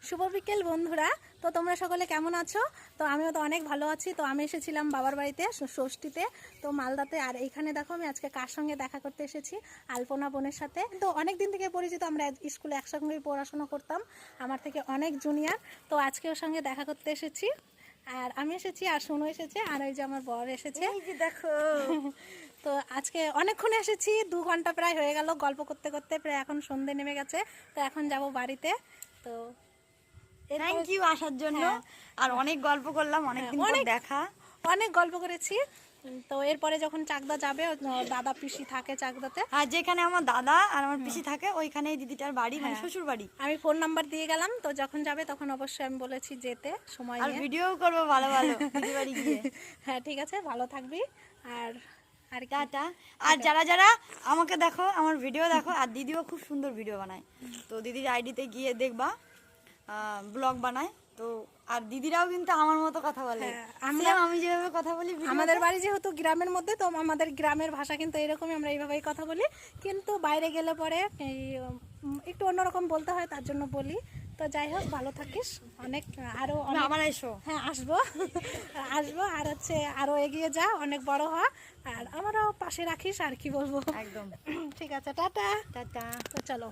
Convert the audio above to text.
শুভ বিকেল বন্ধুরা। তো তোমরা সকলে কেমন আছো? তো আমিও তো অনেক ভালো আছি। তো আমি এসেছিলাম বাবার বাড়িতে ষষ্ঠীতে, তো মালদাতে। আর এইখানে দেখো আমি আজকে কার সঙ্গে দেখা করতে এসেছি, আলপনা বোনের সাথে। তো অনেক দিন থেকে পরিচিত, আমরা স্কুলে একসঙ্গেই পড়াশোনা করতাম, আমার থেকে অনেক জুনিয়র। তো আজকে ওর সঙ্গে দেখা করতে এসেছি। আর আমি এসেছি, আর সোনু এসেছে, আর ওই যে আমার বর এসেছে। এই যে দেখো, তো আজকে অনেকক্ষণ এসেছি, 2 ঘন্টা প্রায় হয়ে গেল গল্প করতে করতে, প্রায় এখন সন্ধে নেমে গেছে। তো এখন যাব বাড়িতে। তো থ্যাংক ইউ আসার জন্য। হ্যাঁ। আর অনেক গল্প করলাম, অনেকদিন পর দেখা। অনেক গল্প করেছি। তো এরপরে যখন চাকদা যাবে, দাদা পিসি থাকে চাকদাতে। আর যেখানে আমার দাদা আর আমার পিসি থাকে ওইখানেই দিদিটার বাড়ি, মানে শ্বশুর বাড়ি। আমি ফোন নাম্বার দিয়ে গেলাম, তো যখন যাবে তখন অবশ্যই আমি বলেছি যেতে সময় আর নিয়ে। ভিডিও করবো ভালো ভালো দিদি বাড়ি গিয়ে। হ্যাঁ ঠিক আছে, ভালো থাকবি। আর আর কি? টাটা। আর যারা যারা আমাকে দেখো, আমার ভিডিও দেখো, আর দিদিও খুব সুন্দর ভিডিও বানায়, তো দিদির আইডিতে গিয়ে দেখবা, ব্লগ বানায়। তো আর দিদিরাও কিন্তু আমার মতো কথা বলে, আমি যেভাবে কথা বলি। আমাদের বাড়ি যেহেতু গ্রামের মধ্যে, তো আমাদের গ্রামের ভাষা কিন্তু এরকমই, আমরা এইভাবেই কথা বলি। কিন্তু বাইরে গেলে পরে এই একটু অন্যরকম বলতে হয়, তার জন্য বলি। তো যাই হোক, ভালো থাকিস। অনেক আরো আমার এসো। হ্যাঁ আসবো। আসবো। আর হচ্ছে আরো এগিয়ে যা, অনেক বড় হ, আর আমারও পাশে রাখিস। আর কি বলবো, একদম। ঠিক আছে, টাটা। টাটা। তো চলো।